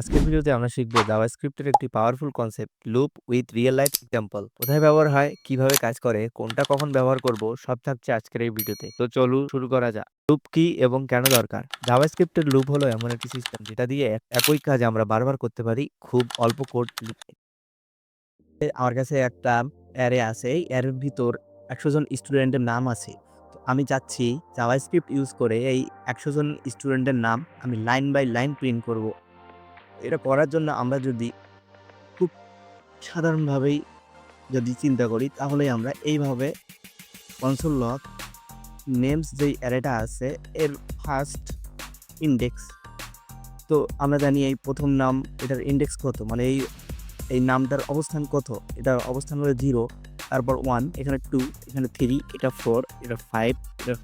আজকের ভিডিওতে আমরা শিখব জাভাস্ক্রিপ্টের একটি powerful concept loop with real life example. কোথায় ব্যবহার হয়, কিভাবে কাজ করে, কোনটা কখন ব্যবহার করব, সব থাকছে আজকের এই ভিডিওতে। তো চলো শুরু করা যাক। লুপ কি এবং কেন দরকার? জাভাস্ক্রিপ্টের লুপ হলো এমন একটি সিস্টেম যেটা দিয়ে একই কাজ আমরা বারবার করতে পারি খুব অল্প কোড লিখে। আমার কাছে একটা অ্যারে আছে, এই অ্যারের ভিতর ১০০ জন স্টুডেন্টের নাম আছে। তো আমি চাচ্ছি জাভাস্ক্রিপ্ট ইউজ করে এই ১০০ জন স্টুডেন্টের নাম আমি লাইন বাই লাইন প্রিন্ট করব। এটা করার জন্য আমরা যদি খুব সাধারণভাবেই যদি চিন্তা করি তাহলে আমরা এইভাবে কনসোল লগ নেমস যেই অ্যারেটা আছে এর ফার্স্ট ইন্ডেক্স, তো আমরা জানি এই প্রথম নাম এটার ইন্ডেক্স কত, মানে এই নামটার অবস্থান কত, এটার অবস্থান হলো 0, তারপর 1, এখানে 2, এখানে 3, এটা 4, এটা 5, এটা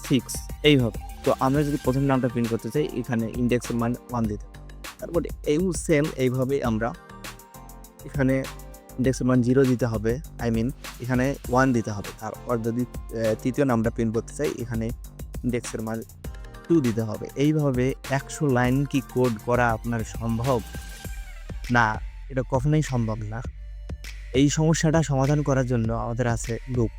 6, এইভাবে। তো আমরা যদি প্রথম নামটা প্রিন্ট করতে চাই এখানে ইন্ডেক্সের মান 1 দিতে, তারপরে এই সেম এইভাবেই আমরা এখানে ইন্ডেক্সের মান 0 দিতে হবে, এখানে 1 দিতে হবে। তারপর যদি তৃতীয় নামটা প্রিন্ট করতে চাই এখানে ইন্ডেক্সের মান 2 দিতে হবে। এইভাবে 100 লাইন কি কোড করা আপনার সম্ভব? না, এটা কখনোই সম্ভব না। এই সমস্যাটা সমাধান করার জন্য আমাদের আছে লুপ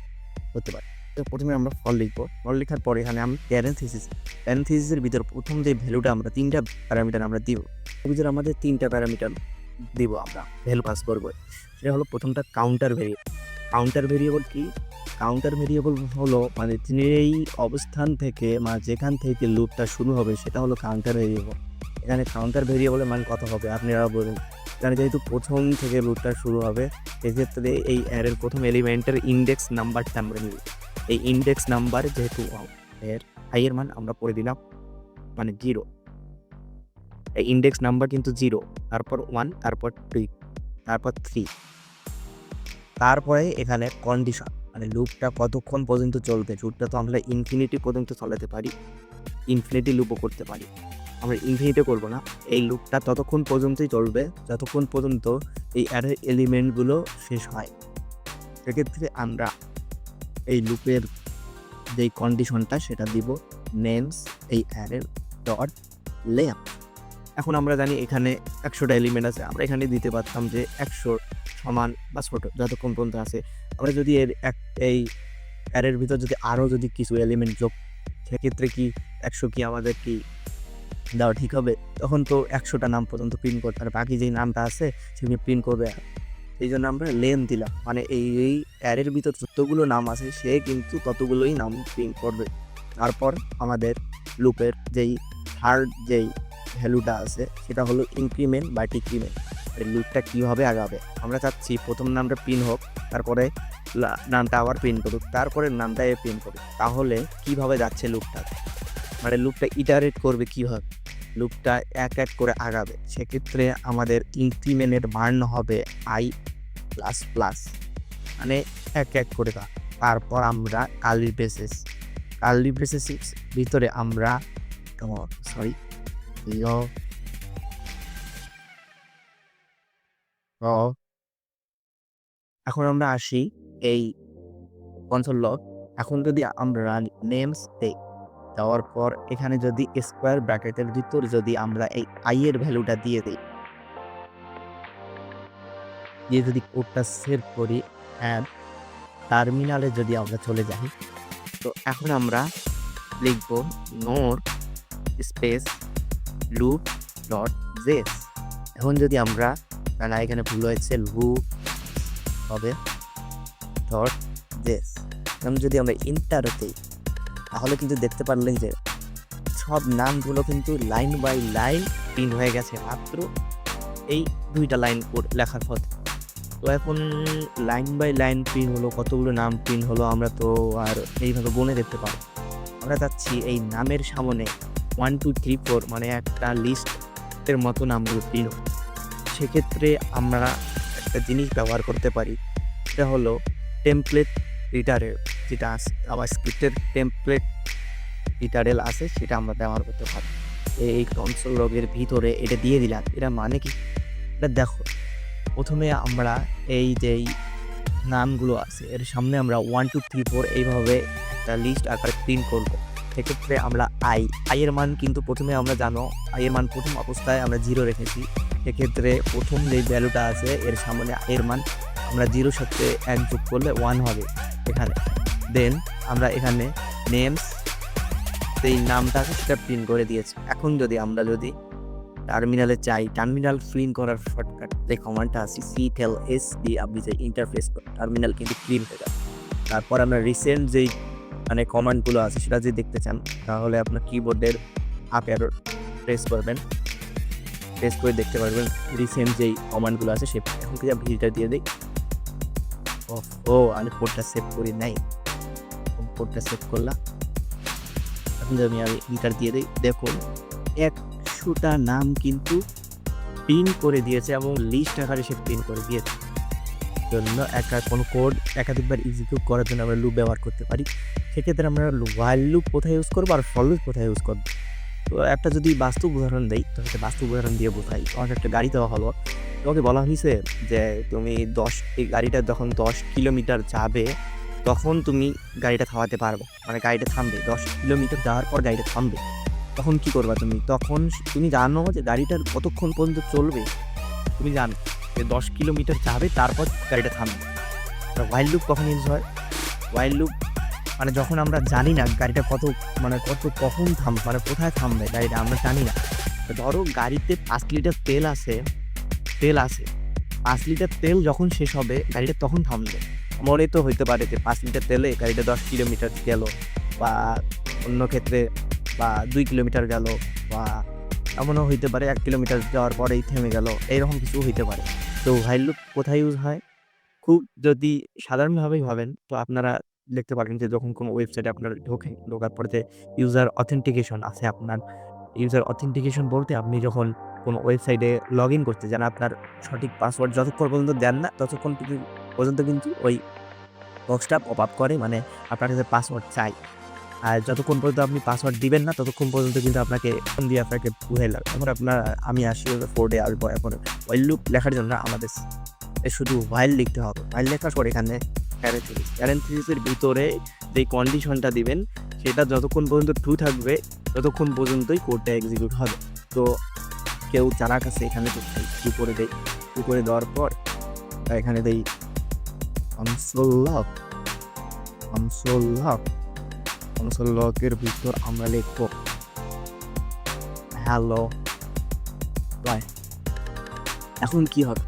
হতে পারে। তো প্রথমে আমরা ফর লিখবো। ফর লেখার পরে এখানে আমি প্যারেনথিসিসের ভিতর প্রথম যে ভ্যালুটা আমরা 3টা প্যারামিটার আমরা দিব। এর ভিতরে আমাদের 3টা প্যারামিটার দিব, আমরা ভ্যালু পাস করবো। সেটা হলো প্রথমটা কাউন্টার ভেরিয়েবল। কাউন্টার ভেরিয়েবল কি? কাউন্টার ভেরিয়েবল হলো মানে এই অবস্থান থেকে যেখান থেকে লুপটা শুরু হবে সেটা হলো কাউন্টার ভেরিয়েবল। এখানে কাউন্টার ভেরিয়েবলের মান কত হবে আপনারা বলুন। এখানে যেহেতু প্রথম থেকে লুপটা শুরু হবে সেক্ষেত্রে এই অ্যারের প্রথম এলিমেন্টের ইন্ডেক্স নাম্বারটা আমরা নিব। এই ইন্ডেক্স নাম্বার যেহেতু এর এর মান আমরা পড়ে দিলাম মানে 0। এই ইন্ডেক্স নাম্বার কিন্তু 0, তারপর 1, তারপর 2, তারপর 3, তারপরে এখানে কন্ডিশন মানে লুপটা কতক্ষণ পর্যন্ত চলবে। লুপটা তো আমরা ইনফিনিটি পর্যন্ত চালাতে পারি, ইনফিনিটি লুপও করতে পারি। আমরা ইনফিনিটি করব না, এই লুপটা ততক্ষণ পর্যন্তই চলবে যতক্ষণ পর্যন্ত এই অ্যারের এলিমেন্টগুলো শেষ হয়। সেক্ষেত্রে আমরা এই লুপের যেই কন্ডিশনটা সেটা দিব নেমস এই অ্যারের ডট লেন্থ। এখন আমরা জানি এখানে 100টা এলিমেন্ট আছে, আমরা এখানে দিতে পারতাম যে 100 সমান বা ছোট যতক্ষণ পর্যন্ত আছে। আমরা যদি এই অ্যারের ভিতর যদি আরও যদি কিছু এলিমেন্ট যোগ, সেক্ষেত্রে কি 100 কি আমাদের কি দেওয়া ঠিক হবে? তখন তো 100টা নাম পর্যন্ত প্রিন্ট করতে পারে, বাকি যেই নামটা আছে সেগুলো প্রিন্ট করবে। এই জন্য আমরা লেন দিলাম, মানে এই অ্যারের ভিতর যতগুলো নাম আছে সে কিন্তু ততগুলোই নাম প্রিন্ট করবে। তারপর আমাদের লুপের যেই থার্ড যেই ভ্যালুটা আছে সেটা হলো ইনক্রিমেন্ট বা ডিক্রিমেন্ট। লুপটা কীভাবে আগাবে? আমরা চাচ্ছি প্রথম নামটা প্রিন্ট হোক, তারপরে নামটা আবার প্রিন্ট করুক, তারপরে নামটা প্রিন্ট করুক। তাহলে কিভাবে যাচ্ছে লুপটা, মানে লুপটা ইটারেট করবে কীভাবে, লুপটা এক এক করে আগাবে। সেক্ষেত্রে আমাদের ইনক্রিমেন্টের মান হবে i++, মানে এক এক করে। তারপর আমরা কার্লি ব্রেসেস ভিতরে আমরা এখন আমরা আসি এই কনসোল লগ। এখন যদি আমরা নেমস দেওয়ার পর এখানে যদি স্কোয়ার ব্র্যাকেটের ভিতর যদি আমরা এই i এর ভ্যালুটা দিয়ে দিই, দিয়ে যদি কোডটা সেভ করি অ্যান্ড টার্মিনালে যদি আমরা চলে যাই, তো এখন আমরা লিখব নোর স্পেস লুপ ডট জেস। এখন যদি আমরা এখানে ভুল হয়েছে, লুপ হবে ডট জেস। এখন যদি আমরা ইন্টার দিই তাহলে কিন্তু দেখতে পারলেন যে সব নামগুলো কিন্তু লাইন বাই লাইন প্রিন্ট হয়ে গেছে মাত্র এই 2টা লাইন কোড লেখার পর। তো এখন লাইন বাই লাইন প্রিন্ট হলো, কতগুলো নাম প্রিন্ট হলো আমরা তো আর এইভাবে গুনে দেখতে পাবো। আমরা চাচ্ছি এই নামের সামনে 1 2 3 4 মানে একটা লিস্টের মতো নামগুলো প্রিন্ট হোক। সেক্ষেত্রে আমরা একটা জিনিস ব্যবহার করতে পারি, সেটা হলো টেমপ্লেট রিটারেল, যেটা আমার স্ক্রিপ্টের টেমপ্লেট রিটারেল আছে সেটা আমরা ব্যবহার করতে পারি। এই কনসোল লগের ভিতরে এটা দিয়ে দিলাম। এটা মানে কি, এটা দেখো, প্রথমে আমরা এই যেই নামগুলো আছে এর সামনে আমরা 1 2 3 4 এইভাবে একটা লিস্ট আকারে প্রিন্ট করব। সেক্ষেত্রে আমরা আই এর মান কিন্তু প্রথমে আমরা জানো আই এর মান প্রথম অবস্থায় আমরা 0 রেখেছি। সেক্ষেত্রে প্রথম যে ভ্যালুটা আছে এর সামনে আই এর মান আমরা 0 সাথে 1 যোগ করলে 1 হবে এখানে। দেন আমরা এখানে নেমস যেই নামটা আছে সেটা প্রিন্ট করে দিয়েছি। এখন আমরা যদি টার্মিনালে যাই, টার্মিনাল প্রিন্ট করার শর্টকাট যে কমান্ডটা আছে ctrls দিয়ে আপনি যে ইন্টারফেস টার্মিনাল কিন্তু প্রিন্ট হয়ে যাবে। তারপর আমরা রিসেন্ট যেই মানে কমান্ডগুলো আছে সেটা যদি দেখতে চান তাহলে আপনার কিবোর্ডের আপ অ্যারো প্রেস করবেন, প্রেস করে দেখতে পারবেন রিসেন্ট যেই কমান্ডগুলো আছে সে এখন থেকে ভিডিওটা দিয়ে দিই। আমি কোডটা সেভ করি নাই, কোডটা সেভ করলাম। এখন আমি ভিডিওটা দিয়ে দিই, দেখুন 100টা নাম কিন্তু প্রিন্ট করে দিয়েছে এবং লিস্ট আকারে সে প্রিন্ট করে দিয়েছে। জন্য কোনো কোড একাধিকবার এক্সিকিউট করার জন্য আমরা লুপ ব্যবহার করতে পারি। সেক্ষেত্রে আমরা while লুপ কোথায় ইউজ করবো আর for লুপ কোথায় ইউজ করবো। তো একটা যদি বাস্তব উদাহরণ দেই তো একটা বাস্তব উদাহরণ দিয়ে বোঝাই। তোমাকে একটা গাড়ি দেওয়া হলো, তোমাকে বলা হয়েছে যে তুমি এই গাড়িটা যখন 10 কিলোমিটার যাবে তখন তুমি গাড়িটা থামাতে পারবে, মানে গাড়িটা থামবে। 10 কিলোমিটার যাওয়ার পর গাড়িটা থামবে, তখন কি করবা তুমি? তখন তুমি জানো যে গাড়িটার কতক্ষণ পর্যন্ত চলবে, তুমি জানো যে 10 কিলোমিটার যাবে তারপর গাড়িটা থামবে। while লুপ কখন ইউজ হয়? while লুপ মানে যখন আমরা জানি না গাড়িটা কখন থামবে, মানে কোথায় থামবে গাড়িটা আমরা জানি না। ধরো গাড়িতে 5 লিটার তেল আছে, 5 লিটার তেল যখন শেষ হবে গাড়িটা তখন থামবে। মনে তো হইতে পারে যে 5 লিটার তেলে গাড়িটা 10 কিলোমিটার গেল, বা অন্য ক্ষেত্রে বা 2 কিলোমিটার গেল, বা এমনও হইতে পারে 1 কিলোমিটার যাওয়ার পরেই থেমে গেল, এইরকম কিছু হইতে পারে। তো while লুপ কোথায় ইউজ হয়? খুব যদি সাধারণভাবেই ভাবেন তো আপনারা দেখতে পারেন যে যখন কোনো ওয়েবসাইটে আপনারা ঢোকার পরে যে ইউজার অথেন্টিকেশন আছে, আপনার ইউজার অথেন্টিকেশন বলতে আপনি যখন কোনো ওয়েবসাইটে লগ ইন করতে যান আপনার সঠিক পাসওয়ার্ড যতক্ষণ পর্যন্ত দেন না ততক্ষণ পর্যন্ত কিন্তু ওই বক্সটা পপ আপ করে, মানে আপনার কাছে পাসওয়ার্ড চাই। আর যতক্ষণ পর্যন্ত আপনি পাসওয়ার্ড দিবেন না ততক্ষণ পর্যন্ত কিন্তু আপনাকে বুঝাই লাগবে। এখন আমি আসি ফোর্ডে আসবো। এখন while লুপ লেখার জন্য আমাদের শুধু while লিখতে হবে। while লেখার পর এখানে প্যারেন্থেসিসের ভিতরে যে কন্ডিশনটা দিবেন সেটা যতক্ষণ পর্যন্ত ট্রু থাকবে ততক্ষণ পর্যন্তই কোডটা এক্সিকিউট হবে। তো কেউ জানার কাছে এখানে ট্রু করে দেয়, ট্রু করে দেওয়ার পর এখানে দেই কনসোল লকের ভিতর আমরা লিখবো হ্যালো। এখন কি হবে?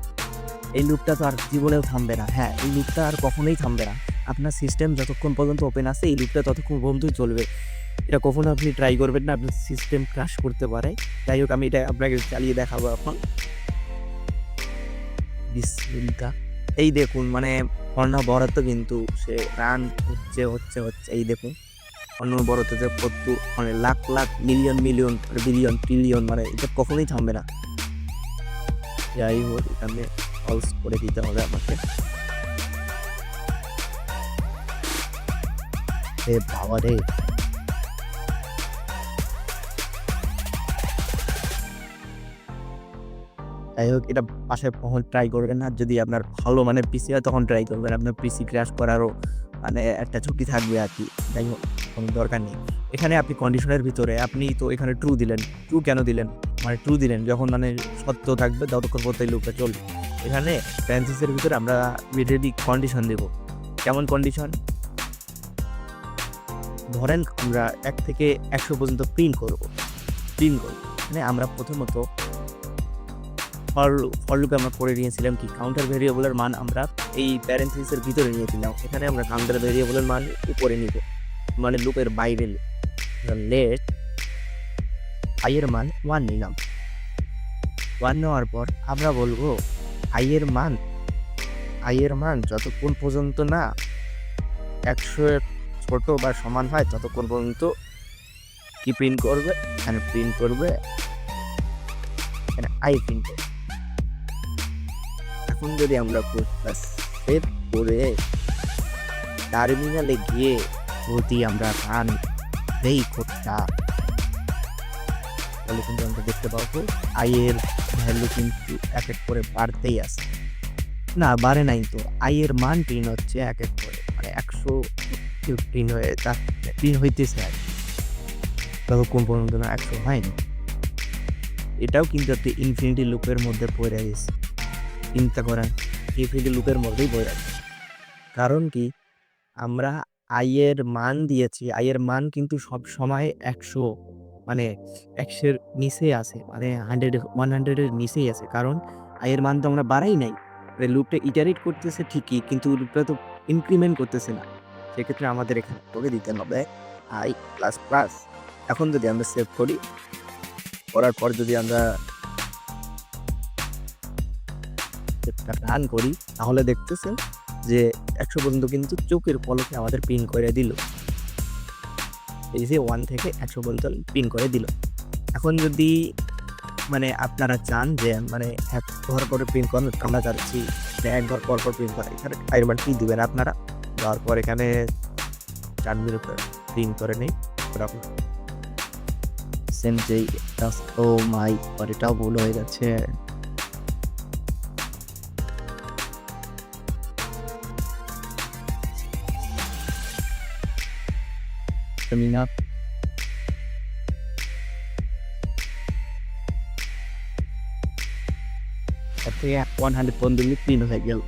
এই লুপটা তো আর জীবনেও থামবে না। হ্যাঁ, এই লুপটা আর কখনোই থামবে না। আপনার সিস্টেম যতক্ষণ পর্যন্ত ওপেন আছে এই লুপটা ততক্ষণ পর্যন্তই চলবে। এটা কখনো আপনি ট্রাই করবেন না, আপনার সিস্টেম ক্র্যাশ করতে পারে। যাই হোক, আমি এটা আপনাকে চালিয়ে দেখাবো এখন। বিসমিল্লাহ। এই দেখুন, মানে অনবরত কিন্তু সে রান হচ্ছে। এই দেখুন অনবরত যে প্রচুর, মানে লাখ মিলিয়ন বিলিয়ন ট্রিলিয়ন, মানে এটা কখনোই থামবে না। যাই হোক, এখানে ফলস করে দিতে হবে আমাকে। বাবা রে, যাই হোক, এটা বাসায় কখন ট্রাই করবেন না। যদি আপনার ভালো মানে পিসি হয় তখন ট্রাই করবেন, আপনার পিসি ক্র্যাশ করারও মানে একটা ঝুঁকি থাকবে আর কি। যাই হোক, কোনো দরকার নেই। এখানে আপনি কন্ডিশনের ভিতরে আপনি তো এখানে ট্রু দিলেন। ট্রু কেন দিলেন? মানে ট্রু দিলেন যখন মানে সত্য থাকবে ততক্ষণ পর্যন্ত এই লুপটা চলবে। এখানে প্যারেন্থেসিসের ভিতরে আমরা অলরেডি কন্ডিশন দেব। কেমন কন্ডিশন? ধরেন আমরা 1 থেকে 100 পর্যন্ত প্রিন্ট করব। মানে আমরা প্রথমত ফর লুপে আমরা করে নিয়েছিলাম কি, কাউন্টার ভেরিয়েবলের মান আমরা এই প্যারেন্থেসিসের ভিতরে নিয়েছিলাম। এখানে আমরা কাউন্টার ভেরিয়েবলের মান উপরে নিব, মানে লুপের বাইরে। লেট i এর মান 1 নিলাম। 1 নেওয়ার পর আমরা বলবো i এর মান যতক্ষণ পর্যন্ত না 100 এর ছোট বা সমান হয় ততক্ষণ পর্যন্ত কি প্রিন্ট করবে? এখানে প্রিন্ট করবে, এখানে i প্রিন্ট করবে। এখন যদি আমরা কোডটা সেভ করে টার্মিনালে গিয়ে যদি আমরা রান দেই কোডটা, তাহলে কিন্তু আমরা দেখতে পাবো i এর ভ্যালু কিন্তু এক করে বাড়তেই আছে। না, বাড়ে নাই তো, i এর মান প্রিন্ট হচ্ছে এক করে, মানে 100 প্রিন্ট হয়ে প্রিন্ট হইতেছে আর তবে কোন পর্যন্ত না 100 হয়নি। এটাও কিন্তু একটি ইনফিনিটি লুপের মধ্যে পড়ে গেছে। চিন্তা করেন, ইনফিনিটি লুপের মধ্যেই পড়ে গেছে। কারণ কি, আমরা এর মান দিয়েছি, এর মান কিন্তু সবসময় 100, মানে 100 এর নিচে আছে, মানে 100 এর নিচেই আছে। কারণ এর মান তো আমরা বাড়াই নাই। লুপটা ইটারেট করতেছে ঠিকই, কিন্তু লুপটা তো ইনক্রিমেন্ট করতেছে না। সেক্ষেত্রে আমাদের এখানে করে দিতে হবে আই প্লাস প্লাস। এখন যদি আমরা সেভ করি, করার পর যদি আমরা রান করি, তাহলে দেখতেছেন যে 100 পর্যন্ত কিন্তু চোখের পলকে আমাদের পিন করে দিল। এই যে 1 থেকে 100 পর্যন্ত পিন করে দিল। এখন যদি মানে আপনারা চান যে মানে একবার করে প্রিন্ট করান, আমরা চাচ্ছি যে একবার পর প্রিন্ট করা। এখানে টাইমার কি দিবেন আপনারা, দেওয়ার পর এখানে 4 মিনিট প্রিন্ট করে নেই। সেম যেই, ও মাই গড, এটাও ভুল হয়ে যাচ্ছে। না, 100 পর্যন্ত প্রিন্ট হয়ে গেল।